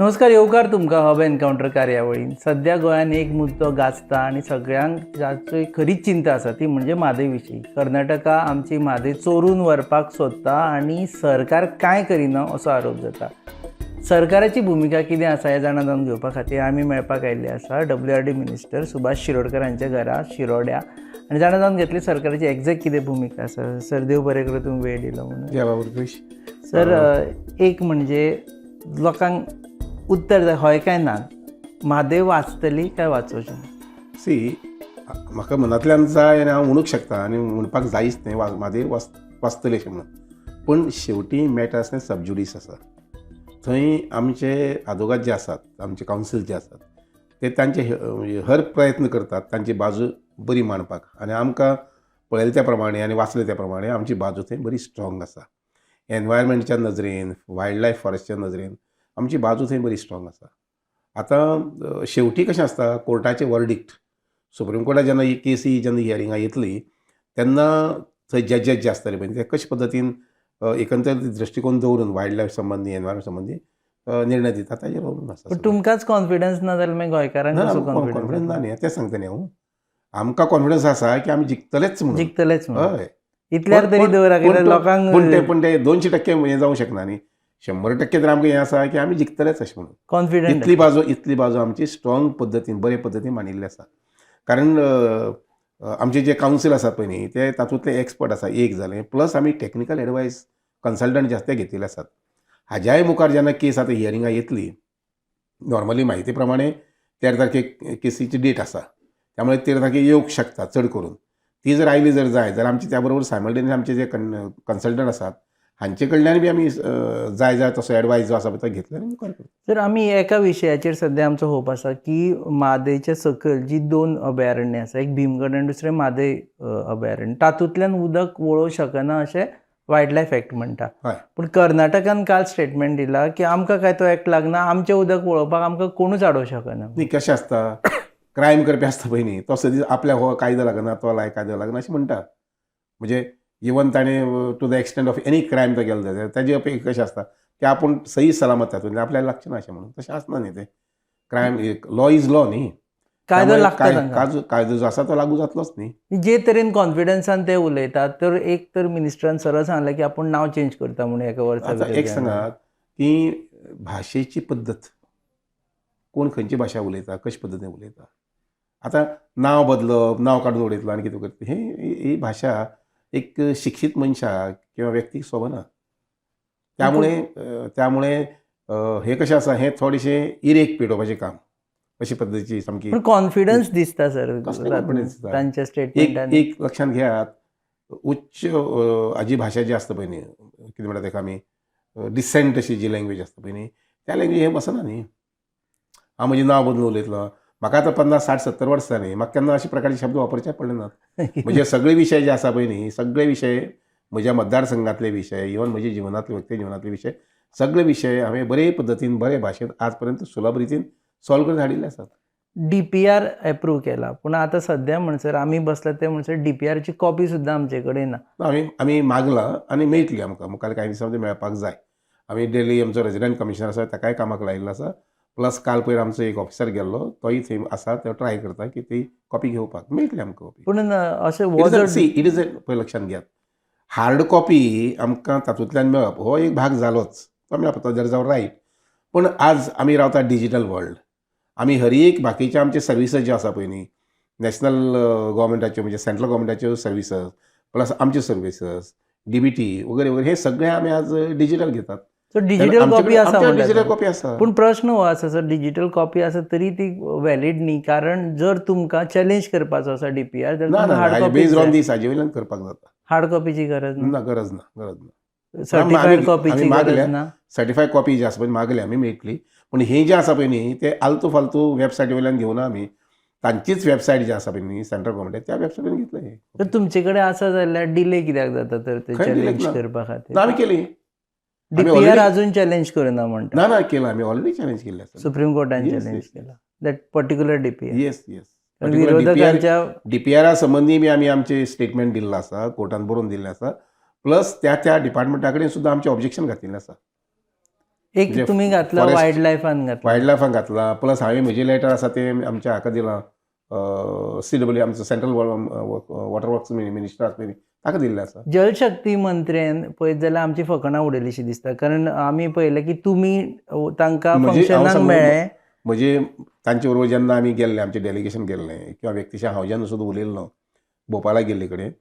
नमस्कार, येवकार तुमकां हब एनकावंटर कार्यावळीन. सध्या गोंयान एक मुद्दो गाजता आनी सगळ्यांक जाची खरीच चिंता आसा ती म्हणजे म्हादय विशीं. कर्नाटका आमची म्हादय चोरून व्हरपाक सोदता आनी सरकार कांय करिना असो आरोप जाता. सरकाराची भुमिका कितें आसा हें जाणा जावन घेवपा खातीर आमी मेळपाक आयिल्ले आसा WRD मिनिस्टर सुभाष शिरोडकर हांच्या घरा शिरोड्या आनी जाणा जावन घेतली सरकाराची एक्झॅक्ट कितें भुमिका आसा. सर, देव बरें करूं तुमी वेळ दिलो म्हणून. सर, एक म्हणजे लोकांक उत्तर जाय हय काय ना, म्हादय वाचतली काय वाचोवची? म्हाका मनांतल्यान जाय आनी हांव म्हणूंक शकता आनी म्हणपाक जायच न्ही म्हादय वाचतले अशें म्हणून. पूण शेवटी मॅटर आसा सबज्युडीस आसा. थंय आमचे आदवोगाद जे आसात, आमचे कावन्सील जे आसात, ते तांचे हर प्रयत्न करतात तांची बाजू बरी मांडपाक. आनी आमकां पळयले त्या प्रमाणे आनी वाचले त्या प्रमाणे आमची बाजू थंय बरी स्ट्रॉंग आसा. एनवायरमेंटच्या नजरेन, वायल्ड लायफ फॉरेस्टच्या नजरेन आमची बाजू थंय बरी स्ट्रॉंग आसा. आतां शेवटी कशें आसता, कोर्टाचें वर्डिक्ट सुप्रीम कोर्टात जेन्ना ही केसी जेन्ना हियरिंगां येतली तेन्ना थंय जजीस जे आसतले पळय ते कशे पद्दतीन एकंदरीत दृश्टिकोन दवरून वायल्ड लायफ संबंधी एनवायरमेंट संबंधी निर्णय दिता ताजेर अवलंबून आसा. पण तुमकांच कॉन्फिडन्स ना जाल्यार मागीर गोंयकारांक कसो कॉन्फिडन्स ना न्ही, तें सांगता न्ही हांव. आमकां कॉन्फिडन्स आसा की आमी जिखतलेच म्हणून. जिखतलेच हय, इतल्यार तरी दवरा कित्याक लोकांक पण ते 200% हें जावंक शकना न्ही. 100% तर आमकां हें आसा की आमी जिखतलेच अशें म्हणून. कॉन्फिडंट इतली बाजू आमची स्ट्रॉंग पद्दतीन बरे पद्दतीन मांडिल्ली आसा. कारण आमचे जे कावन्सील आसात पळय न्ही ते तातूंतले एक्सपर्ट आसा एक जालें, प्लस आमी टॅक्निकल एडवायस कन्सल्टंट जे आसा ते घेतिल्ले आसात. हाज्याय मुखार जेन्ना केस आतां हियरिंगां येतली, नॉर्मली म्हायती प्रमाणे 13 तारखेक केसीची डेट आसा, त्यामुळे 13 तारखेक येवंक शकता चड करून. ती जर आयली जर जाय जाल्यार आमचे त्या बरोबर सायमल्टेनियस आमचे जे कन्सल्टंट आसात हांचे कडल्यान बी आमी जाय तसो एडवायस जो आसा तो घेतलो आनी मुखार करता. तर आमी एका विशयाचेर सद्या आमचो होप आसा की म्हादयच्या सकयल जी 2 अभयारण्यां आसा, एक भीमगड आनी दुसरें म्हादय अभयारण्य, तातूंतल्यान उदक वळोवंक शकना अशें वायल्ड लायफ एक्ट म्हणटा. पूण कर्नाटकान काल स्टेटमेंट दिला की आमकां काय तो एक्ट लागना, आमचें उदक वळोवपाक आमकां कोणूच आडोवंक शकना. न्ही, कशें आसता, क्रायम करपी आसता पळय न्ही तो सदींच आपल्याक हो कायदो लागना तो कायदो लागना अशें म्हणटा. म्हणजे इवन ताणें to the extent of any crime तो गेलो जाल्यार ताजी अपेक्षा कशी आसता की आपूण सही सलामत तातूंत आपल्याला लागचें ना अशें म्हणून. तशें आसना न्ही तें. क्रायम लॉ इज लॉ न्ही. कायदो लागता, कायदो जो आसा तो लागू जातलोच न्ही. जे तरेन कॉन्फिडन्सान ते उलयतात, तर एक तर मिनिस्टरान सरळ सांगलें की आपूण नांव चेंज करता म्हणून एका वर्सा आतां एक सांगात की भाशेची पद्दत कोण खंयची भाशा उलयता, कशे पद्दतीन उलयता. आतां नांव बदलप, नांव काडून उडयतलो आनी कितें करता, ही भाशा एक शिक्षीत मनशाक किंवा व्यक्तीक शोभना. त्यामुळे हे कशें आसा, हें थोडेशें इरेक पेटोवपाचें काम अशे पद्दतीची सामकी कॉन्फिडन्स दिसता सर तांच्या स्टेटमेंटान. एक लक्षात घेयात, उच्च हाजी भाशा जी आसता पळय न्ही, कितें म्हणटा तेका आमी डिसेंट अशी जी लँग्वेज आसता पळय न्ही, त्या लँग्वेज हें बसना न्ही. हांव म्हजें नांव बदलून उलयतलो, म्हाका आतां 50, 60, 70 वर्सां जालीं, म्हाका केन्ना अशे प्रकारचे शब्द वापरचे पडले नात. म्हणजे सगळे विशय जे आसा पळय न्ही, सगळे विशय म्हज्या मतदारसंघातले विशय, इवन म्हज्या जिवनांतले व्यक्ती जिवनांतले विशय, सगळे विशय हांवें बरे पद्दतीन बरे भाशेन आज पर्यंत सुलभ रितीन सॉल्व करून हाडिल्ले आसात. DPR एप्रूव केला, पूण आतां सद्या म्हणसर आमी बसला ते म्हणसर DPRची कॉपी सुद्दां आमचे कडेन ना. आमी मागला आनी मेळटली आमकां मुखार कांय दिसां भितर मेळपाक जाय. आमी डेली आमचो रेजिडेंट कमिशनर आसा ताकाय कामाक लायिल्लो आसा. प्लस काल पयर आमचो एक ऑफिसर गेल्लो तोय थंय आसा, तो ट्राय करता की ती कॉपी घेवपाक मेळटली आमकां कॉपी. पूण अशें इट इज पळय लक्षात घेयात, हार्ड कॉपी आमकां तातूंतल्यान मेळप हो एक भाग जालोच, तो मेळप तो जर रायट. पूण आज आमी रावता डिजिटल वर्ल्ड. आमी हर एक बाकीचे आमचे सर्विसीस जे आसा पळय न्ही, नॅशनल गव्हर्मेंटाच्यो म्हणजे सेंट्रल गव्हर्मेंटाच्यो सर्विसीस, प्लस आमच्यो सर्विसीस, DBT वगैरे वगैरे हे सगळे आमी आज डिजिटल घेतात. डिजिटल कॉपी डिजिटल कॉपी आसा. पूण प्रश्न हो आसा सर, डिजिटल कॉपी आसा तरी ती वॅलीड न्ही, कारण जर तुमकां चॅलेंज करपाचो आसा DPR जाल्यार हार्ड कॉपी बेस्ड ऑन दीस हाजे वयल्यान करपाक जाता. हार्ड कॉपीची गरज ना. गरज ना. सर्टिफायड कॉपीची गरज ना. सर्टिफायड कॉपी जी आसा पळय मागली आमी मेळटली. पूण हे जे आसा पळय न्ही ते आलतू फालतू वेबसायटी वयल्यान घेवना आमी. तांचीच वेबसायट जी आसा पळय न्ही सेंट्रल गव्हर्मेंट त्या वेबसायटीन घेतले. तर तुमचे कडेन आसा जाल्यार डिले कित्याक जाता तर ते चॅलेंज करपा खातीर? आमी केली. DPR अजून चॅलेंज करना म्हणटा. ना केला आमी ऑलरेडी चॅलेंज केल्ले आसा. सुप्रीम कोर्टान चॅलेंज केला दॅट पर्टिक्युलर DPR. येस. विरोधकांच्या DPR संबंधी बी आमी आमचे स्टेटमेंट दिल्लो आसा, कोर्टान बरोवन दिल्लें आसा. प्लस त्या डिपार्टमेंटा कडेन सुद्दां आमचे ऑब्जेक्शन घातिल्लें आसा. एक म्हणजे तुम्ही घातला forest- वायल्ड लायफान घातला. वायल्ड लायफाक घातला प्लस हांवें म्हजें लेटर आसा तें आमच्या हाका दिलां CW आमचो सेंट्रल वॉटर वर्क्स मिनिस्टर आसा पळय ताका दिल्लें आसा. जलशक्ती मंत्र्यान पळयत जाल्यार आमची फकाणां उडयलीशी दिसता, कारण आमी पळयलें की तुमी तांकां म्हणजे हांव फंक्शनाक सांगू, मेळ्ळे. म्हणजे तांचे बरोबर जेन्ना आमी गेल्ले आमचें डेलिगेशन गेल्लें किंवा व्यक्तिशा हांव जेन्ना सुद्दां उलयल्लो भोपाळा गेल्ले कडेन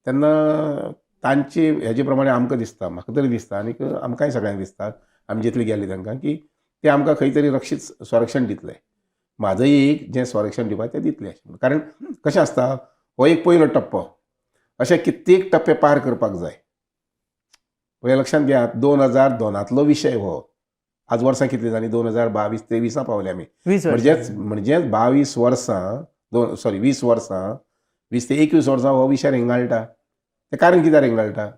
तेन्ना तांचे हेजे प्रमाणे आमकां दिसता, म्हाका तरी दिसता आनी आमकांय सगळ्यांक दिसता आमी जितली गेल्ली तांकां की ते आमकां खंय तरी रक्षीत संरक्षण दितले. म्हाजंय एक जें संरक्षण दिवपाक तें दितलें अशें. कारण कशें आसता, हो एक पयलो टप्पो, अशे कित्येक टप्पे पार करपाक जाय. पळय लक्षांत घेयात 2002 विशय हो. आज वर्सां कितलीं जालीं 2022-23 पावले आमी. 20 वर्सां. म्हणजे 22 वर्सां 20 वर्सां 20 ते 21 वर्सां हो विशय रेंगाळटा. तें कारण कित्याक रेंगाळटा?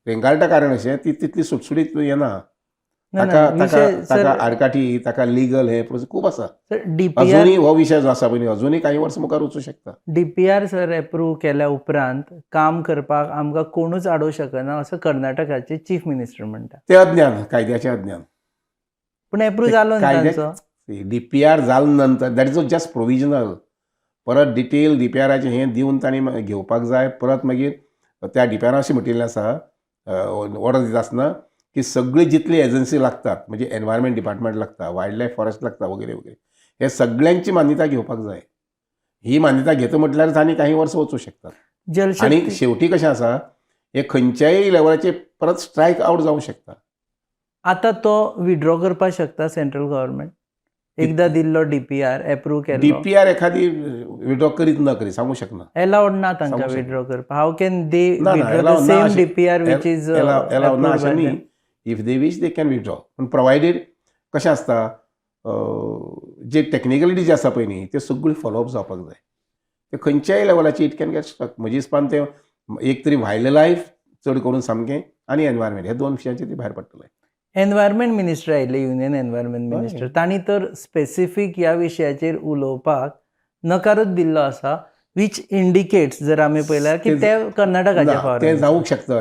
रेंगाळटा कारण अशें ती तितली सुटसुटीत येना. ताका आडकाठी, ताका लिगल हे प्रोसेस खूब आसा. डीपीआर अजुनूय हो विशय जो आसा पळय अजुनूय काही वर्स मुखार वचूं शकता. डीपीआर सर एप्रूव्ह केल्या उपरांत काम करपाक आमकां कोणूच आडोवं शकना असं कर्नाटकाचे चीफ मिनिस्टर म्हणटा. ते अज्ञान, कायद्याचें अज्ञान. पूण एप्रूव्ह जालो न्ही तांचो. डीपीआर जाले नंतर दॅट इज जस्ट प्रोविजनल. परत डिटेल डीपीआराचें हें दिवन तांणी घेवपाक जाय. परत मागीर त्या डीपीआरान अशें म्हटिल्लें आसा ऑर्डर दिता आसतना की सगळी जितली एजन्सी लागतात म्हणजे एनवायरमेंट डिपार्टमेंट लागता, वायल्ड लायफ फॉरेस्ट लागता वगैरे वगैरे हे सगळ्यांची मान्यता घेवपाक जाय. ही मान्यता घेता म्हटल्यार आनी काही वर्स वचूं शकतात. आनी जलशक्ती शेवटी कशें आसा, हे खंयच्याय लेवलाचेर परत स्ट्रायक आवट जावंक शकता. आतां तो विड्रॉ करपाक शकता सेंट्रल गव्हर्नमेंट. एकदां दिल्लो डीपीआर एप्रूव्ह केलो, डीपीआर एखादी विड्रॉ करीत न करी सांगू शकना. अलाउड ना तांकां सांगू शकना. विड्रॉ करपाक. हाऊ कॅन दे ना, विड्रॉ allow द ना सेम अशें- डीपीआर वीच इज allow ना अशें न्ही. If they wish they can withdraw. पूण प्रोवायडेड कशें आसता, जे टेक्निकलिटी जे आसा पळय न्ही ते सगळी फॉलोअप जावपाक जाय. ते खंयच्याय लेवलाची इट कॅन गेट स्टक. म्हजे हिसपान ते एक तरी वायल्ड लायफ चड करून सामकें आनी एनवायरमेंट हे दोन विशयांचेर ते भायर पडटले. एनवायरमेंट मिनिस्टर आयिल्ले, युनियन एनवायरमेंट मिनिस्टर, तांणी तर स्पेसिफीक ह्या विशयाचेर उलोवपाक नकारूच दिल्लो आसा, वीच इंडिकेट्स जर आमी पळयल्यार की ते कर्नाटकाच्या ना, फावरान ते आसा. जावंक शकता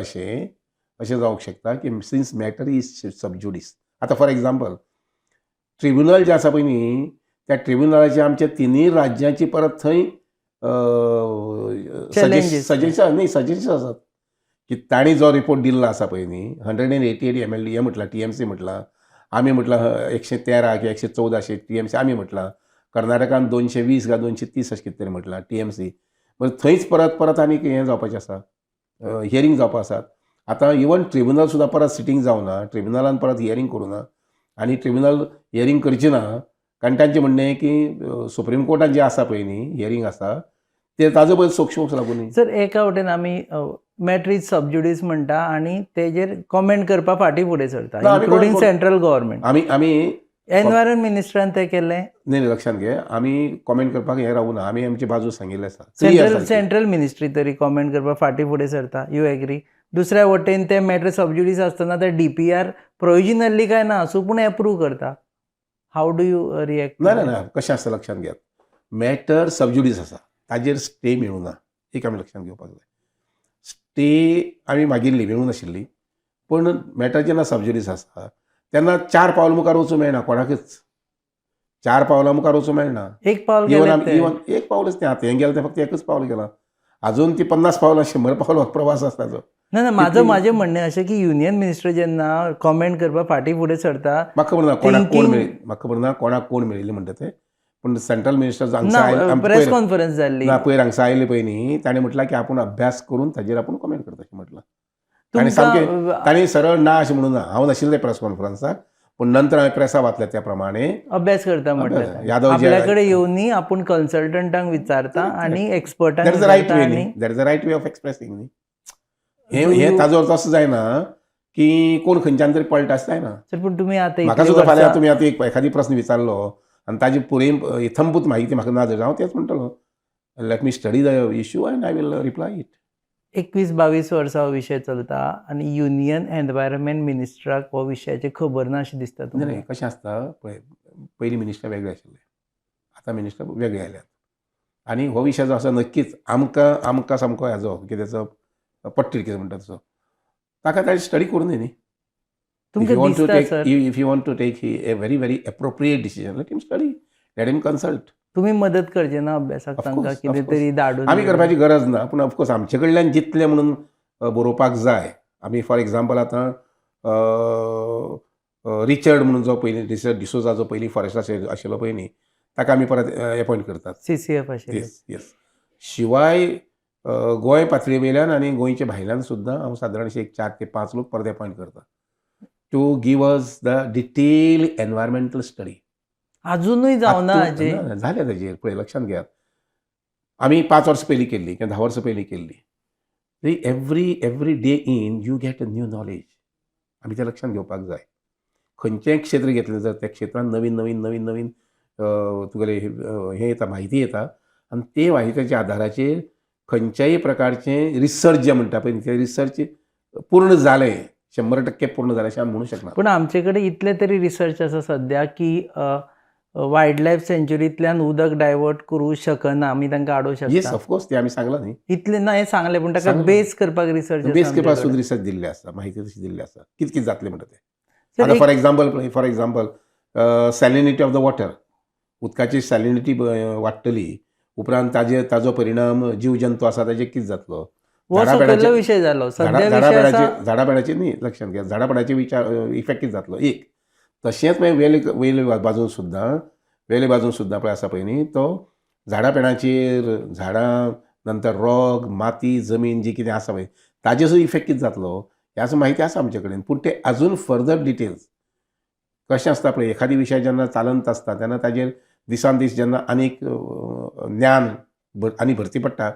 अशें जावंक शकता की सिन्स मॅटर इज सबज्युडिस. आतां फॉर एग्जाम्पल ट्रिब्युनल जे आसा पळय न्ही त्या ट्रिब्युनलाचे आमच्या तिनूय राज्यांची परत थंय Challenges. सजेशन आसात की तांणी जो रिपोर्ट दिल्लो आसा पळय न्ही 188 MLD म्हटला, TMC म्हटला, आमी म्हटला 113 की 114 TMC आमी म्हटला, कर्नाटकान 220 का 230 अशें कितें तरी म्हटला TMC. थंयच परत आनी हें जावपाचें आसा, हियरींग जावपाक आसात. आतां इवन ट्रिब्युनल सुद्दां परत सिटींग जावना, ट्रिब्युनलान परत हियरींग करूं ना आनी ट्रिब्युनल हियरींग करची ना कारण तांचें म्हणणें की सुप्रीम कोर्टान जें आसा पळय न्ही हियरींग आसा ते ताजो पळय सोक्षमोक्ष लागून न्ही. सर एका वटेन आमी मॅटर इज सबज्युडिस म्हणटा आनी तेजेर कॉमेंट करपाक फाटीं फुडें सरता, ना, आमी इन्क्लुडींग comment सेंट्रल गव्हर्नमेंट. आमी एनवायरमेंट मिनिस्टरान तें केलें. नाही लक्षात घे, आमी कॉमेंट करपाक हें रावूं ना, आमी आमची बाजू सांगिल्ली आसा. सेंट्रल मिनिस्ट्री तरी कॉमेंट करपाक फाटीं फुडें सरता. You agree? दुसऱ्या वटेन ते मॅटर सबज्युडिस आसतना ते डीपीआर प्रोविजनली काय ना आसूं पूण एप्रूव्ह करता. How do you react? ना कशें आसता लक्षात घेयात, मॅटर सबज्युडिस आसा ताजेर स्टे मेळूं ना, एक आमी लक्षात घेवपाक जाय. स्टे आमी मागिल्ली मेळूं नाशिल्ली, पूण मॅटर जेन्ना सबज्युडिस आसा तेन्ना 4 पावल मुखार वचूं मेळना कोणाकच. 4 पावलां मुखार वचूं मेळना. एक पावल इवन गेलें ते. इवन एक पावलच तें आतां हें गेलें तें फक्त एकच पावल गेलां. अजून ती 50 पावलां 100 पावल प्रवास आसता ताजो. ना माझें म्हणणें अशें की युनियन मिनिस्टर जेन्ना कॉमेंट करपाक फाटीं फुडें सरता. म्हाका खबर ना कोणाक कोण मेळ्ळी, म्हाका खबर ना कोणाक कोण मेळिल्ली म्हणटा तें, पूण सेंट्रल मिनिस्टर ना प्रेस कॉन्फरन्स जाल्ली. पयर हांगसा आयिल्ले पळय न्ही ताणें म्हटलां की आपूण अभ्यास करून ताजेर आपूण कॉमेंट करता अशें म्हटलां. ताणें सामकें ताणें सरळ ना अशें म्हणूं ना. हांव नाशिल्लें प्रेस कॉन्फरन्साक, पूण नंतर हांवें प्रेसा वाचल्या त्या प्रमाणे अभ्यास करता म्हटलं. यादवजी आपल्या कडेन येवनी आपूण कन्सल्टंटांक विचारता आनी एक्सपर्टांक दॅट इज द रायट विचारता वे आनी न्ही, that is the right way of expressing न्ही. हें ताजो अर्थ असो जायना की कोण खंयच्यान तरी पळटा अशें जायना. सर पूण तुमी आतां म्हाका सुद्दां फाल्यां तुमी आतां एक एखादी प्रस्न विचारलो आनी ताजी पुरे इथंभूत म्हायती म्हाका ना जाल्यार हांव तेंच म्हणटलो let me study the issue and I will reply it. 21-22 वर्सां हो विशय चलता आनी युनियन एनवायरमेंट मिनिस्टराक हो विशयाची खबर ना अशें दिसता तुमकां? नाही कशें आसता पळय, पयलीं मिनिस्टर वेगळे आशिल्ले, आतां मिनिस्टर वेगळे आयल्यात आनी हो विशय जो आसा नक्कीच आमकां सामको हेजो कितेंचो पट्टी कितें म्हणटा तसो ताका ताणें स्टडी करूं न्ही. तुमकां want to दिसता take, sir if you want to take a very very appropriate decision, let him study, let him consult. तुम्ही मदत करचे ना अभ्यासाक Of तांकां course, कितें of course. तरी धाडून आमी करपाची गरज ना, पूण ऑफकोर्स आमचे कडल्यान जितलें म्हणून बरोवपाक जाय. आमी फॉर एग्जाम्पल आतां रिचर्ड म्हणून जो पयलीं रिचर्ड डिसोजा जो पयलीं फॉरेस्ट आशिल्लो पळय न्ही, ताका आमी परत अपॉयंट करतात. CCF आशिल्ले येस येस. शिवाय गोंय पातळी वयल्यान आनी गोंयचे भायल्यान सुद्दां हांव सादारण अशे 4 ते 5 लोक परत अपॉयंट करता to give us the detail environmental study. अजूनय जावना हाजे झाल्या ताजेर पळय लक्षांत घेयात. आमी 5 वर्सां पयलीं केल्ली किंवा 10 वर्सां पयलीं केल्ली. Every day in you get a new knowledge. आमी तें लक्षांत घेवपाक जाय. खंयचेंय क्षेत्र घेतलें जर त्या क्षेत्रांत नवीन नवीन नवीन नवीन तुगेले हे येता म्हायती येता आनी ते म्हायतीच्या आदाराचेर खंयच्याय प्रकारचें रिसर्च जें म्हणटा पळय तें रिसर्च पूर्ण जालें 100% पूर्ण जालें अशें आमी म्हणूंक शकना. पूण आमचे कडेन इतले तरी रिसर्च आसा सद्या की वायल्ड लायफ सँच्युरींतल्यान उदक डायवर्ट करूं शकना आमी तांकां आडोवंक येस शकता. ऑफकोर्स ते आमी सांगलां न्ही. इतले ना हें सांगलें पूण ताका सांगलें. बेस करपाक रिसर्च बेस करपाक सुद्दां रिसर्च दिल्ले आसा, म्हायती तशी दिल्ली आसा कितें कितें जातलें म्हणटा तें. सर, आतां एक- for example salinity of the water, उदकाची सॅलिनिटी वाडटली उपरांत ताजो परिणाम जीव जंतू आसा ताजेर कितें जातलो. हो सकयलो विशय जालो सद्या विशय आसा झाडापाडाचे न्ही लक्षांत घ्या, झाडापाडाचे विचार इफेक्ट कितें जातलो एक. तशेंच मागीर वेले बाजून सुद्दां पळय आसा पळय न्ही तो झाडापेडाचेर झाडां नंतर रोग माती जमीन जी कितें आसा पळय ताजेर सुद्दां इफेक्ट कितें जातलो ह्या म्हायती आसा आमचे कडेन. पूण ते आजून फर्दर डिटेल्स कशें आसता पळय एखादी विशय जेन्ना चालंत आसता तेन्ना ताजेर दिसान दीस जेन्ना आनीक ज्ञान आनी भरती पडटा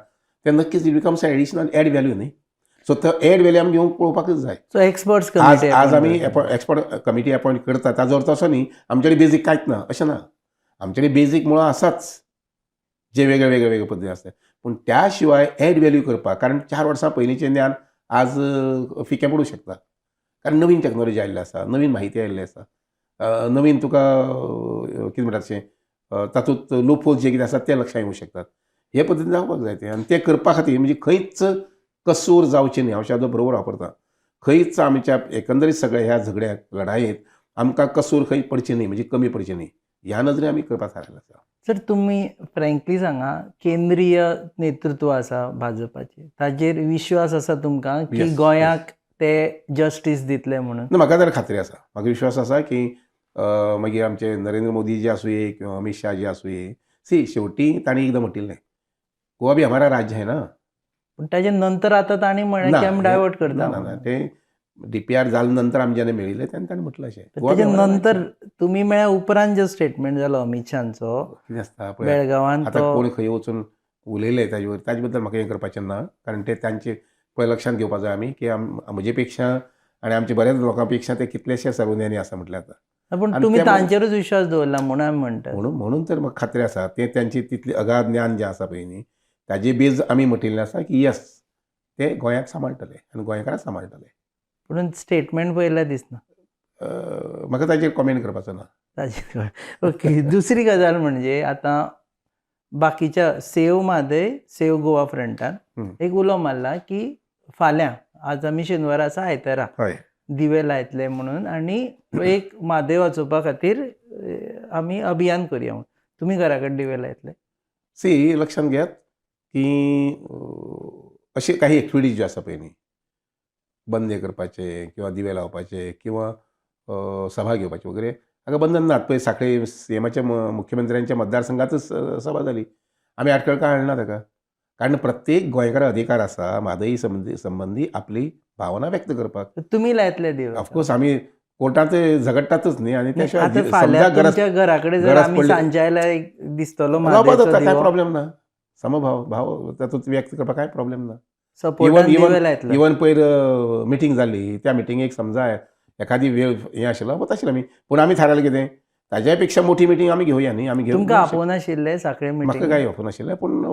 तें नक्कीच it becomes additional add value न्ही. सो तो एड व्हॅल्यू आमी घेवंक पळोवपाकच जाय. सो एक्सपर्ट्स आज आमी एक्सपर्ट कमिटी अपॉयंट करता ताजो अर्थ असो न्ही आमचे कडेन बेजीक कांयच ना अशें ना. आमचे कडेन बेजीक मुळां आसाच जे वेगळे पद्दती आसता. पूण त्या शिवाय एड व्हॅल्यू करपाक कारण 4 वर्सां पयलींचें ज्ञान आज फिकें पडूंक शकता. कारण नवीन टॅक्नॉलॉजी आयिल्ली आसा, नवीन म्हायती आयिल्ली आसा, नवीन तुका कितें म्हणटा तशें तातूंत लूपहोल्स जे कितें आसा ते लक्षांत येवंक शकतात. हे पद्दतीन जावपाक जाय तें आनी तें करपा खातीर म्हणजे खंयच कसूर जावचें न्ही. हांव शब्द बरोबर वापरतां. खंयच आमच्या एकंदरीत सगळ्या ह्या झगड्याक लढायेंत आमकां कसूर खंय पडचें न्ही म्हणजे कमी पडचें न्ही ह्या नदरेन आमी करपाक थारायलें आसा. सर तुमी फ्रँकली सांगा केंद्रीय नेतृत्व आसा भाजपाचें ताजेर विश्वास आसा तुमकां की Yes, गोंयाक ते जस्टीस दितले म्हणून. म्हाका तर खात्री आसा, म्हाका विश्वास आसा की मागीर आमचे नरेंद्र मोदी जे आसूं किंवा अमित शाह जे आसूं शेवटी तांणी एकदां म्हणिल्लें गोवा भी हमारा राज्य है ना. पूण ताजे नंतर आतां तांणी म्हळें की आमी डायवर्ट करता ना ते DPR जाले नंतर आमी जेन्ना मेळिल्ले तेन्ना ताणें म्हटलें अशें ताजे नंतर तुमी म्हळ्यार उपरांत जो स्टेटमेंट जालो अमित शाहांचो कितें आसता पळय बेळगांवांत आतां कोण खंय वचून उलयले ताजे बद्दल म्हाका हें करपाचें ना. कारण ते तांचे पळय लक्षांत घेवपाक जाय आमी की म्हजे पेक्षा आनी आमच्या बऱ्याच लोकां पेक्षा ते कितलेशे सर्वज्ञानी आसा म्हटल्यार आतां. पूण आनी तुमी ते तांचेरूच विश्वास दवरला म्हणून आमी म्हणटात. म्हणून तर म्हाका खात्री आसा ते त्यांची तितली अगाध ज्ञान जें आसा पळय न्ही ताजे बेज आमी म्हटिल्लें आसा की यस ते गोंयाक सांबाळटले आनी गोंयकारांक सांबाळटले. पूण स्टेटमेंट पळयल्यार दिसना म्हाका ताजेर कॉमेंट करपाचो ना. ताजेर. ओके. दुसरी गजाल म्हणजे आतां बाकीच्या सेव म्हादय सेव गोवा फ्रंटान एक उलो मारला की फाल्यां आज आमी शेनवार आसा आयतारा हय दिवे लायतले म्हणून आनी एक म्हादय वाचोवपा खातीर आमी अभियान करया म्हणून. तुमी घरा कडेन दिवे लायतले? लक्षांत घेयात की अशे काही एक्टिविटीज ज्यो आसा पळय न्ही बंदे करपाचे किंवा दिवे लावपाचे किंवा सभा घेवपाची वगैरे हाका बंधन नात. पळय सांखळे सीएमाच्या मुख्यमंत्र्यांच्या मतदारसंघातच सभा जाली. आमी आडखळकार हाडना ताका. कारण प्रत्येक गोंयकाराक अधिकार आसा म्हादयी संबंदी आपली भावना व्यक्त करपाक. तुमी लायतले दिवे? ऑफकोर्स आमी कोर्टांत झगडटातच न्ही आनी त्या आतां शिवाय फाल्यां समजा तुमच्या घरा कडेन जर गरज आमी पडली सांजच्या आयल्यार एक दिसतलो जावपा म्हादयचो जाता कांय दिवो प्रॉब्लेम ना. समभाव तातूंत व्यक्त करपाक कांय प्रॉब्लेम ना. सपोर्टान दिवे लायतले. इवन पयर मिटींग जाल्ली त्या मिटिंगेक समजा एखादी वेळ हें आशिल्लो वताशिल्लो आमी. पूण आमी थारायलें कितें ताज्या पेक्षा मोठी मिटींग आमी घेवया न्ही. आमी तुमकां आपोवन आशिल्ले सांखळे म्हाका मिटींग? कांय ऑफर नाशिल्लें पूण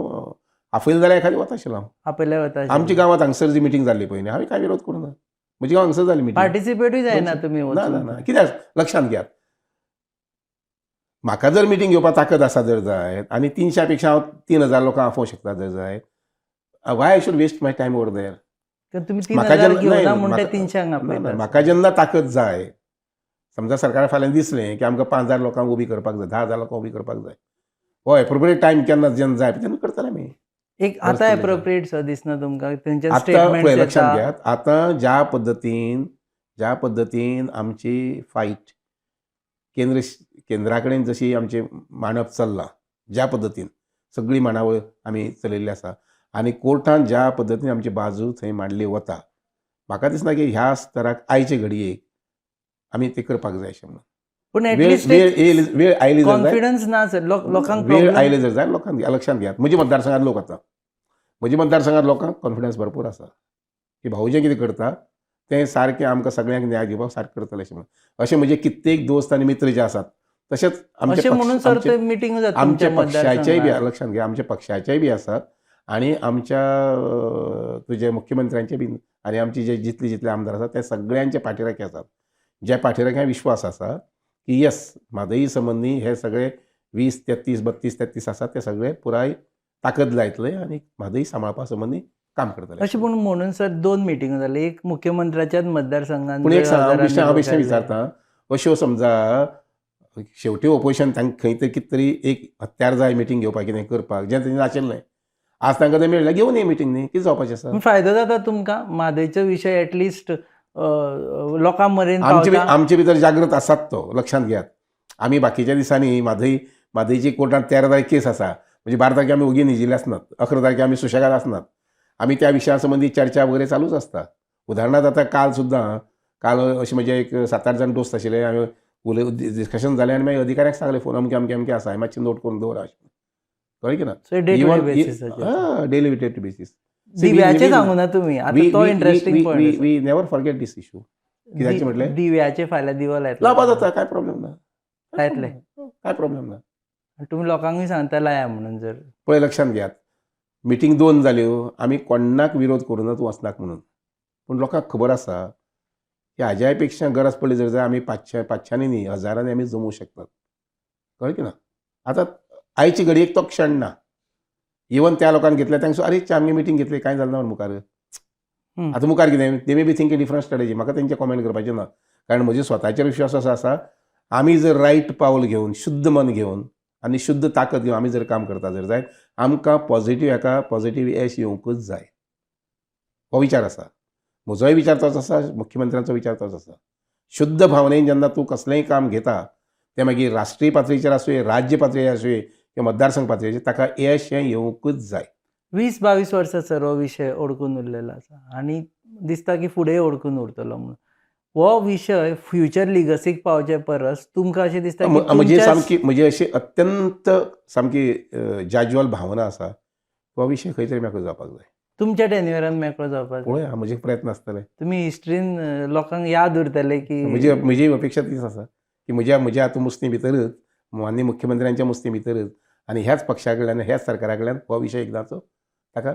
आपयलें जाल्यार एखादी वताशिल्लो हांव. आपयले वता आमच्या गांवांत हांगसर जी मिटींग जाल्ली पळय न्ही हांवें कांय विरोध करूं ना. म्हज्या गांवांत हांगसर जाली मिटींग. पार्टिसिपेटूय जायना तुमी ना वचून? ना ना कित्याक लक्षांत घेयात म्हाका जर मिटींग घेवपाक ताकद आसा जर जायत आनी 300 पेक्षा हांव 3000 लोकांक आफोवंक शकता जर जायत why I should waste my time over there. कारण तुम्ही 3,000 म्हाका जेन्ना घेवना नाही, म्हणून ते म्हाका- 300 ना, ना, आपयता. म्हाका जेन्ना ताकद जाय, समजा सरकारा फाल्यां दिसलें की आमकां 5,000 लोकांक उबी करपाक जाय, 10,000 लोकांक उबी करपाक जाय, हो एप्रोप्रिएट टायम केन्ना जेन्ना जाय तेन्ना करतले आमी. एक गरज आतां पडल्यार. एप्रोप्रिएट सो दिसना तुमकां तेंचे आतां स्टेटमेंट्स पळय लक्षांत येता. घेयात, आतां ज्या पद्दतीन आमची फायट केंद्रा कडेन जशी आमचे मांडप चल्लां, ज्या पद्दतीन सगळी मांडावळ आमी चलयल्ली आसा आनी कोर्टान ज्या पद्दतीन आमची बाजू थंय मांडली वता, म्हाका दिसना की ह्या स्तराक आयचे घडयेक आमी ते करपाक जाय अशें म्हणून. पूण वेळ एटलिस्ट वेळ आयली जर जाय, कॉन्फिडन्स ना सर लोकांक वेळ प्रॉब्लेम. आयले जर जाय लोकांक लक्षांत घेयात. म्हज्या मतदारसंघात लोक आतां म्हज्या मतदारसंघात लोकांक कॉन्फिडन्स भरपूर आसा की भाऊजें कितें करता तें सारकें आमकां सगळ्यांक न्याय दिवपाक सारकें करतलें अशें म्हणून. अशें म्हजे कित्येक दोस्त आनी मित्र जे आसात तशेंच अशें म्हणून सर ते मिटींग जाता आमच्या तुमच्या पक्षाचेय बी मतदारसंघात. लक्षांत घ्या, आमच्या पक्षाचेय बी आसात आनी आमच्या तुजे मुख्यमंत्र्यांचे बी आनी आमचे जे जितले आमदार आसात ते सगळ्यांचे पाठिराखे आसात. ज्या पाठिराख्यांक विश्वास आसा की येस म्हादई संबंदी हे सगळे 20, 33, 32, 33 आसात ते सगळे पुराय ताकद लायतले आनी म्हादई सांबाळपा संबंदी काम करतले. अशें म्हणून सर 2 मिटींग जाले. एक मुख्यमंत्र्याच्याच मतदारसंघात पूण एक हजारांनी हांव लोक बेश्टें आयले. विचारतां, अश्यो समजा शेवटी ओपोजिशन तांकां खंय तरी कितें तरी एक हत्यार जाय मिटींग घेवपाक कितें करपाक जें तेंचें नाशिल्लें, आज तांकां तें मेळ्ळें घेवन ये मिटींग न्ही, कितें जावपाचें आसा. पूण फायदो जाता तुमकां म्हादयचो विशय एटलिस्ट लोकां मेरेन आमचे पावता. आमचे भितर जागृत आसात तो लक्षांत घेयात. आमी बाकीच्या दिसांनी म्हादईची कोर्टांत 13 तारीख केस आसा, म्हणजे 12 तारखे आमी ओगी न्हिजिल्ले आसनात, 11 तारखे आमी सुशेगाद आसनात. आमी त्या विशया संबंदी चर्चा वगैरे चालूच आसता. उदाहरणार्थ आतां काल अशें म्हणजे एक 7-8 जाण दोस्त आशिल्ले, हांवें डिस्कशन जालें आनी मागीर अधिकाऱ्यांक सांगलें फोन अमकें अमकें आसा, हांवें मातशें नोट करून दवरा अशें. कळ्ळें की ना. So, day to day basis. Daily to basis. दिव्याचे सांगू ना तुमी आतां तो interesting point. We never forget this issue. कित्याचें म्हटलें दिव्याचे फाल्यां दिवो लायतले. लावपा जाता, काय प्रॉब्लेम ना. लायतले. काय प्रॉब्लेम ना. तुमी लोकांकूय सांगता लाया म्हणून जर. पळय लक्षांत घेयात, मिटींग 2 जाल्यो, आमी कोणाक विरोध करूनच वचनाक म्हणून. पूण लोकांक खबर आसा की हाज्याय पेक्षा गरज पडली जर आमी 500नी न्ही, हजारांनी आमी जमूं शकतात. कळ्ळें की ना. आतां आयची घडयेक तो क्षण ना. इवन त्या लोकांक घेतले तांकां अरे आमगे मिटींग घेतली कांय जालें ना मुखार. आतां मुखार कितें they may be think different strategy, म्हाका तेंचे कॉमेंट करपाचें ना. कारण म्हजे स्वताचेर विश्वास असो आसा, आमी जर रायट पावल घेवन, शुद्ध मन घेवन आनी शुद्ध ताकद घेवन आमी जर काम करता जर जायत आमकां पॉझिटिव्ह यश येवंकूच जाय. हो विचार आसा. म्हजोय विचार तोच आसा, मुख्यमंत्र्यांचो विचार तोच आसा. शुद्ध भावनेन जेन्ना तूं कसलेंय काम घेता तें मागीर राष्ट्रीय पातळीचेर आसूं, राज्य पातळीचेर आसूं किंवा मतदारसंघ पातळीचेर ताका यश हें येवंकूच जाय. 20-22 वर्सां सर हो विशय ओडकून उरलेलो आसा आनी दिसता की फुडेंय ओडकून उरतलो म्हणून. हो विशय फ्युचर लिगसीक पावचे परस तुमकां अशें दिसता की म्हणजे अशी अत्यंत सामकी जाज्वल भावना आसा, हो विशय खंय तरी मेकळो जावपाक जाय. तुमच्या टेन्युअरान मेकळो जावपाक जाय. पळया म्हजे प्रयत्न आसतले. तुमी हिस्ट्रीन लोकांक याद उरतले की म्हजी अपेक्षा तीच आसा की म्हज्या आतां मुस्ती भितरच माननीय मुख्यमंत्र्यांच्या मुस्ती भितरच आनी ह्याच पक्षा कडल्यान ह्याच सरकारा कडल्यान हो विशय एकदांचो ताका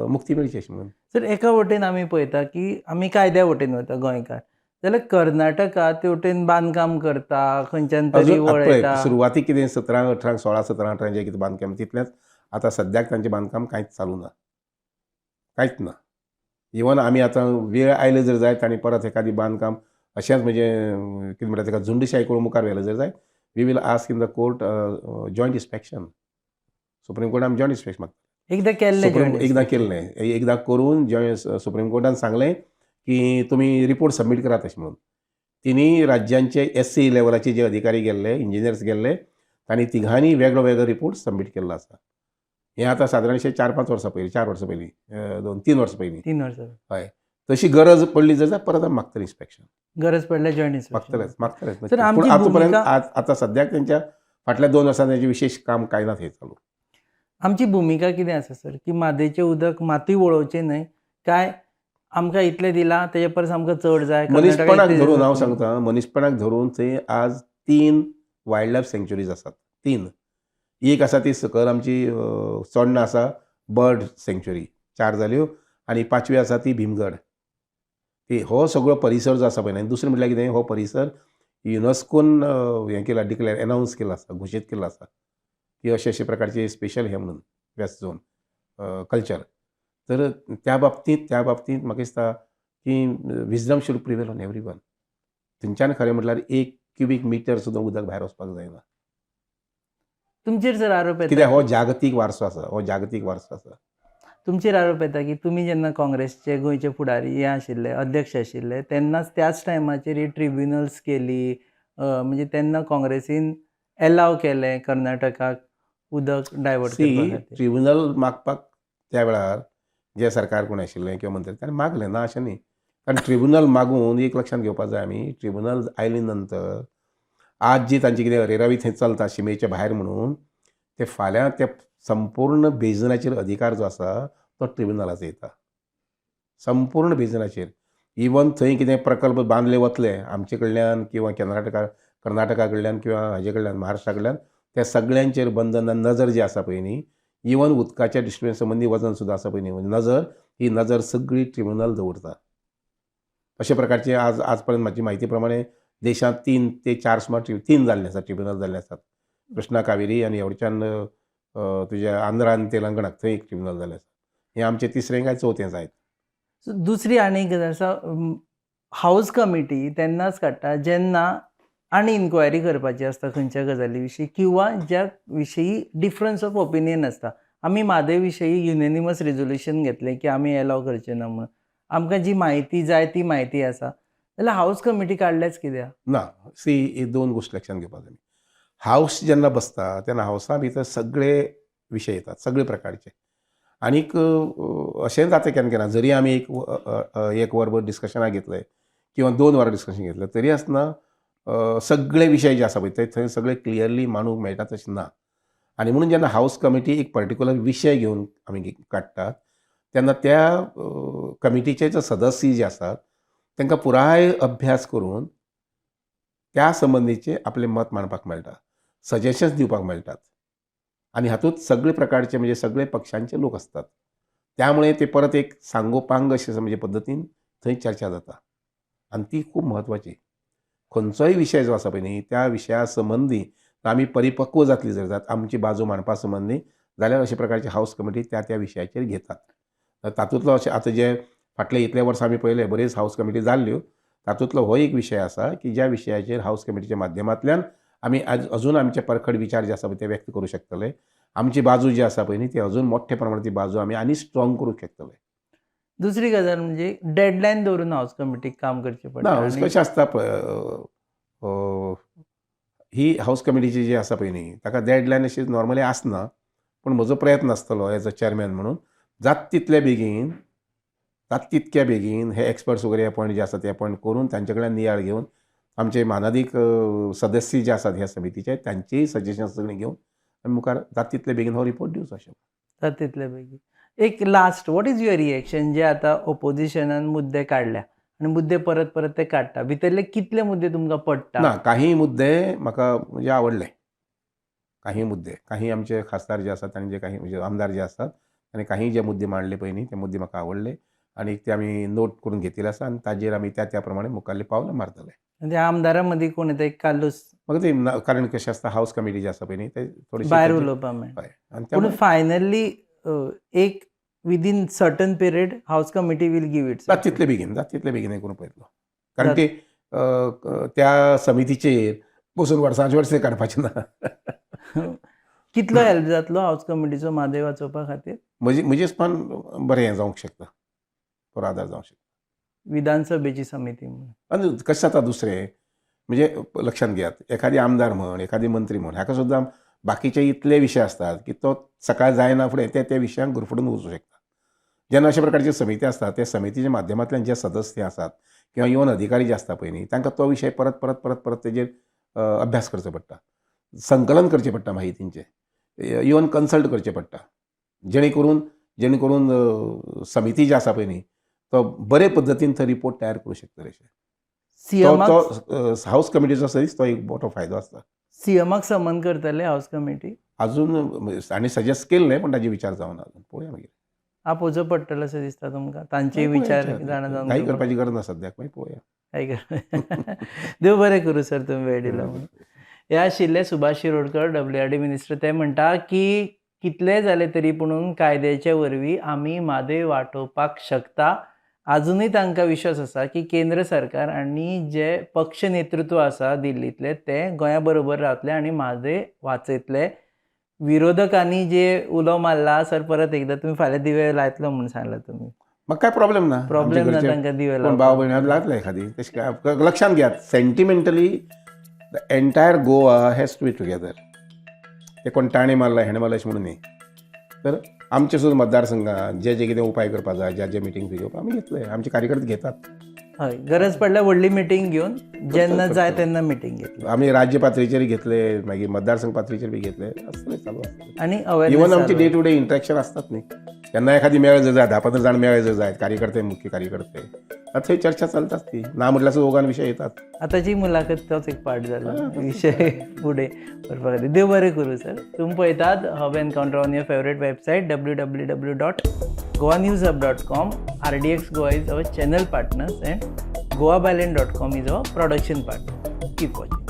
मुक्ती मेळची अशें म्हणून. सर एका वटेन आमी पळयता की आमी कायद्या वटेन वता गोंयकार, जाल्यार कर्नाटका ते वटेन बांदकाम करता खंयच्यान तरी वळयता. सुरवातीक कितें 17-18, 16-17-18 जें कितें बांदकाम तितलेंच आतां सद्याक तांचें बांदकाम कांयच चालू ना, कांयच ना. इवन आमी आतां वेळ आयले जर जायत आनी परत एखादी बांदकाम अशेंच म्हणजे कितें म्हणटा ताका झुंडशाय करून मुखार व्हेलें जर जायत we will ask in the court joint inspection. Supreme कोर्टान आमी जॉयंट इन्स्पेक्शन मागता. एकदां केल्लें एकदां केल्लें, एकदां करून सुप्रीम कोर्टान सांगलें की तुमी रिपोर्ट सबमीट करात अशें म्हणून. तिनी राज्यांचे SC लेवलाचे जे अधिकारी गेल्ले, इंजिनियर्स गेल्ले, तांणी तिघांनी वेगळो वेगळो रिपोर्ट सबमीट केल्लो आसा. हें आतां सादारणशे 4-5 वर्सां पयलीं, 4 वर्सां पयलीं, 2-3 वर्सां पयलीं. 3 वर्सां. हय. तशी गरज पडली जाल्यार परत आमी मागतले इन्स्पेक्शन. गरज पडल्यार जॉयंट इन्स्पेक्शन मागतलेच. सर, आमची पूण आतां पर्यंत भुमिका आतां सद्याक तेंच्या फाटल्या 2 वर्सां तेंचें विशेश काम कांय ना थंय चालू. आमची भुमिका कितें आसा सर की म्हादयचें उदक मातूय वळोवचें न्हय, काय आमकां इतलें दिलां तेजे परस आमकां चड जाय. मनीसपणाक धरून हांव सांगता, मनीसपणाक धरून थंय आज 3 वायल्ड लायफ सँक्च्युरीज आसात. 3. एक आसा ती सकयल आमची चोडणा आसा बर्ड सँक्च्युरी, 4 जाल्यो आनी 5वी आसा ती भीमगड. हो सगळो परिसर जो आसा पळय, आनी दुसरें म्हटल्यार कितें, हो परिसर युनेस्कोन हें केला, डिक्लेअर अनावन्स केला आसा, घोशीत केला आसा की अशे प्रकारचे स्पेशल हें म्हणून वेस्ट झोन कल्चर. तर त्या बाबतींत म्हाका दिसता की wisdom should prevail on everyone. थंयच्यान खरें म्हटल्यार 1 क्युबिक मिटर सुद्दां उदक भायर वचपाक जायना. तुमचेर जर आरोप येता कित्याक हो की जागतीक वारसो आसा. तुमचेर आरोप येता की तुमी जेन्ना काँग्रेसचे गोंयचे फुडारी हे आशिल्ले, अध्यक्ष आशिल्ले, तेन्नाच त्याच टायमाचेर ही ट्रिब्युनल्स केली. म्हणजे तेन्ना काँग्रेसीन एलाव केलें कर्नाटकाक उदक डायवर्ट करपा खातीर. ट्रिब्युनल मागपाक त्या वेळार जे सरकार कोण आशिल्लें किंवा मंत्री ताणें मागलें, ना अशें न्ही. कारण ट्रिब्युनल मागून एक लक्षांत घेवपाक जाय आमी, ट्रिब्युनल आयले नंतर आज जी तांची कितें अरेरावी थंय चलता शिमेच्या भायर म्हणून, ते फाल्यां त्या संपूर्ण बेजनाचेर अधिकार जो आसा तो ट्रिब्युनलाचो येता. संपूर्ण बेजनाचेर. इवन थंय कितें प्रकल्प बांदले वतले आमचे कडल्यान किंवा कर्नाटका कडल्यान किंवा हाजे कडल्यान महाराष्ट्रा कडल्यान, त्या सगळ्यांचेर बंधन नजर जी आसा पळय न्ही, इवन उदकाच्या डिस्ट्रिब्युशन संबंधी वजन सुद्दां आसा पळय न्ही, ही नजर सगळी ट्रिब्युनल दवरता. अशे प्रकारचे आज पर्यंत म्हाजी म्हायती प्रमाणे देशांत 3 ते 4 सुमार 3 जाल्ले आसात, ट्रिब्युनल जाल्ले आसात. कृष्णा कावेरी आनी एवढच्यान तुज्या आंध्रा आनी तेलंगणाक थंय एक ट्रिब्युनल जाल्लें आसा. हें आमचें 3रें काय 4थें जायत. दुसरी आनी एक गजाल आसा, हाऊस कमिटी तेन्नाच काडटा जेन्ना आनी इन्क्वायरी करपाची आसता खंयच्या गजाली विशीं किंवा ज्या विशयी डिफरन्स ऑफ ओपिनियन आसता. आमी म्हादय विशयी युनेनिमस रिजोल्युशन घेतलें की आमी एलाव करचें ना म्हणून. आमकां जी म्हायती जाय ती म्हायती आसा, जाल्यार हाऊस कमिटी काडल्याच कित्याक? ना, ही 2 गोश्टी लक्षांत घेवपाक जाय. हाऊस जेन्ना बसता तेन्ना हाऊसा भितर सगळे विशय येतात, सगळे प्रकारचे. आनीक अशें जाता केन्ना केन्ना जरी आमी एक वरभर डिस्कशनाक घेतलें किंवा 2 वरां डिस्कशन घेतलें तरी आसतना सगळे विशय जे आसा पळय थंय सगळे क्लियरली मांडूंक मेळटात अशें ना. आनी म्हणून जेन्ना हाऊस कमिटी एक पर्टिक्युलर विशय घेवन आमी काडटात तेन्ना त्या कमिटीचे जे सदस्य जे आसात तांकां पुराय अभ्यास करून त्या संबंधीचे आपलें मत मांडपाक मेळटा, सजेशन्स दिवपाक मेळटात. आनी हातूंत सगळे प्रकारचे म्हणजे सगळे पक्षांचे लोक आसतात. त्यामुळे ते परत एक सांगोपांग अशे म्हणजे पद्दतीन थंय चर्चा जाता आनी ती खूब म्हत्वाची. खंयचोय विशय जो आसा पळय न्ही त्या विशया संबंधी आमी परिपक्व जातली जर जात आमची बाजू मांडपा संबंधी जाल्यार अशा प्रकारची हाऊस कमिटी त्या विशयाचेर घेतात. तातूंतलो अशें आतां जे फाटले इतले वर्सां आमी पळयले बरेच हाऊस कमिटी जाल्ल्यो, तातूंतलो हो एक विशय आसा की ज्या विशयाचेर हाऊस कमिटीच्या माध्यमांतल्यान आमी अजून आमचे परखड विचार जे आसा पळय ते व्यक्त करूं शकतले. आमची बाजू जी आसा पळय न्ही ती अजून मोठ्या प्रमाणांत ती बाजू आमी आनी स्ट्रॉंग करूंक शकतले. दुसरी गजाल म्हणजे डेडलायन दवरून हाऊस कमिटीक काम करचें पडटा. ना कशें आसता ही हाऊस कमिटीची जी आसा पळय न्ही ताका डेडलायन अशी नॉर्मली आसना. पूण म्हजो प्रयत्न आसतलो एज अ चेअरमॅन म्हणून जाता तितक्या बेगीन हे एक्सपर्ट्स वगैरे अपॉयंट जे आसा ते अपॉयंट करून तांचे कडल्यान नियाळ घेवन आमचे मानादीक सदस्य जे आसात ह्या समितीचे तांचेय सजेशन्स सगळीं घेवन आमी मुखार जाता तितले बेगीन हो रिपोर्ट दिवचो अशें. जाता तितले बेगीन. एक last, what is your reaction जे आतां ओपोजिशनान मुद्दे काडल्या आनी मुद्दे परत परत ते काडटा, भितरले कितले मुद्दे तुमकां पडटा? ना काही मुद्दे म्हाका म्हणजे आवडले. काही आमचे खासदार जे आसात आनी जे काही म्हणजे आमदार जे आसात आनी काही जे मुद्दे मांडले पळय न्ही ते मुद्दे म्हाका आवडले आनी ते आमी नोट करून घेतिल्ले आसा आनी ताजेर आमी त्या प्रमाणे मुखाल्ली पावलां मारतले. म्हणजे आमदारां मदीं कोण येता एक कालूस म्हाका ते कारण कशें आसता हाऊस कमिटी जी आसा पळय न्ही ते थोडीशी भायर उलोवपा मेळटा. हय आनी पूण त्यामुळे फायनली एक within certain period house committee will give its. जाता तितले बेगीन हें करून पळयतलो. कारण ते त्या समितीचेर बसून वर्सांचे वर्स काडपाचें ना. कितलो हेल्प जातलो हाऊस कमिटीचो म्हादय वाचोवपा खातीर? म्हजे हिसपान बरें हें जावंक शकता, बरो आदार जावंक शकता. विधानसभेची समिती म्हणून. आनी कशें जाता दुसरें म्हणजे लक्षांत घेयात एखादी आमदार म्हण एखादी मंत्री म्हण हाका सुद्दां बाकीचे इतले विशय आसतात की तो सकाळ जायना फुडें त्या विशयांक गुरफटून वचूं शकता. जेन्ना अशा प्रकारची समिती आसता त्या समितीच्या माध्यमांतल्यान जे सदस्य आसात किंवा इवन अधिकारी जे आसता पळय न्ही तांकां तो विशय परत तेजेर अभ्यास करचो पडटा, संकलन करचें पडटा माहितींचें, इवन कन्सल्ट करचें पडटा जेणे करून समिती जी आसा पळय न्ही तो बरे पद्दतीन तो रिपोर्ट तयार करूं शकतले. तो हाऊस कमिटीचो सदीच तो एक मोठो फायदो आसता. सीएमाक समन करतले हाऊस कमिटी? अजून आनी सजेस्ट केल्लें पूण ताजे विचार जावना अजून. पळोवया मागीर. आपोवचो पडटलो अशें दिसता तुमकां? तांचे विचार जाणा जावन काही करपाची गरज ना सद्याक, मागीर पळोवया. काय कर. देव बरें करूं सर तुमी वेळ दिलो म्हणून. हे आशिल्ले सुभाष शिरोडकर WRD मिनिस्टर. ते म्हणटा की कितलेय जाले तरी पुणून कायद्याचे वरवीं आमी मादय वांटोवपाक शकता. अजूनय तांकां विश्वास आसा की केंद्र सरकार आनी जे पक्ष नेतृत्व आसा दिल्लीतले ते गोंया बरोबर रावतले आनी मादय वाचयतले. विरोधकांनी जे उलो मारला सर परत एकदा तुमी फाल्यां दिवे लायतलो म्हणून सांगला तुमी. म्हाका काय प्रॉब्लेम ना. प्रॉब्लेम ना आमचे घरचे तांकां दिवे कोण लावपाक. भाव भयणी लायतले एखादी तशें काय लक्षांत घेयात sentimentally the entire Goa has to be together. ते कोण ताणें मारला हेणें मारला अशें म्हणून न्ही. तर आमचे सुद्दां मतदारसंघात जे जे कितें उपाय करपाक जाय जे मिटींग घेवपाक आमी घेतले. आमचे कार्यकर्ते घेतात. हय गरज पडल्यार व्हडली मिटींग घेवन जेन्ना जाय तेन्ना मिटींग घेतली आमी राज्य पातळीचेर घेतले मागीर मतदारसंघ पातळीचेर बी घेतले आसतलें चालू आसतलें. आनी इवन अवेरनेस आमचे डे टू डे इंटरॅक्शन असतात न्ही. केन्ना एखादी मेळ जर जाय 10-15 जाण मेळ जर जायत कार्यकर्ते मुख्य कार्यकर्ते थंय चर्चा चलताच ती ना म्हटल्यार सुद्दां ओगान विशय येतात. आतांची मुलाखत तोच एक पार्ट जाला विशय फुडें व्हरपा खातीर. देव बरें करूं सर. तुमी पळयतात hub encounter on your favourite website www.goanewshub.com. RDX Goa is our channel partners and goabalance.com is our production partner. Keep watching.